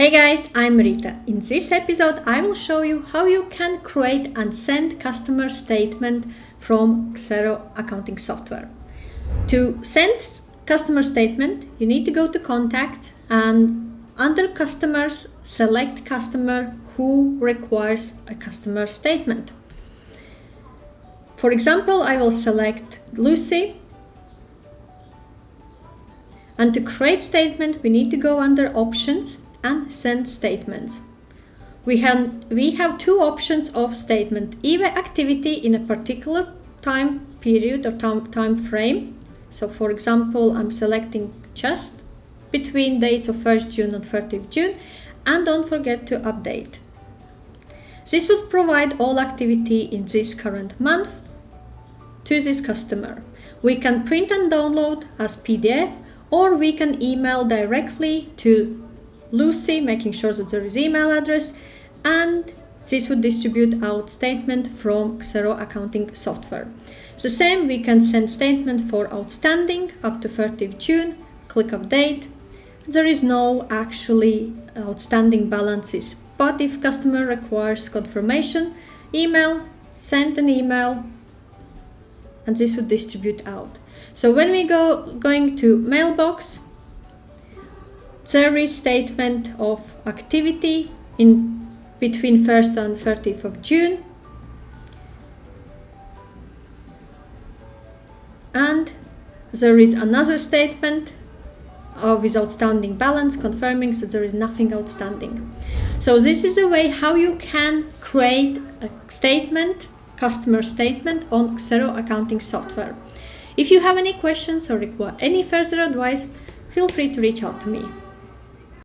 Hey guys, I'm Rita. In this episode, I will show you how you can create and send customer statement from Xero accounting software. To send customer statement, you need to go to Contacts and under Customers, select customer who requires a customer statement. For example, I will select Lucy. And to create statement, we need to go under Options and Send Statements. We have two options of statement: either activity in a particular time period or time frame. So for example, I'm selecting just between dates of 1st June and 30th June, and don't forget to update. This would provide all activity in this current month to this customer. We can print and download as PDF, or we can email directly to Lucy, making sure that there is email address, and this would distribute out statement from Xero accounting software. The same, we can send statement for outstanding up to 30th June, click update. There is no actually outstanding balances, but if customer requires confirmation, email, send an email, and this would distribute out. So when we going to mailbox, there is statement of activity in between 1st and 30th of June, and there is another statement with outstanding balance confirming that there is nothing outstanding. So this is a way how you can create a statement, customer statement on Xero accounting software. If you have any questions or require any further advice, feel free to reach out to me.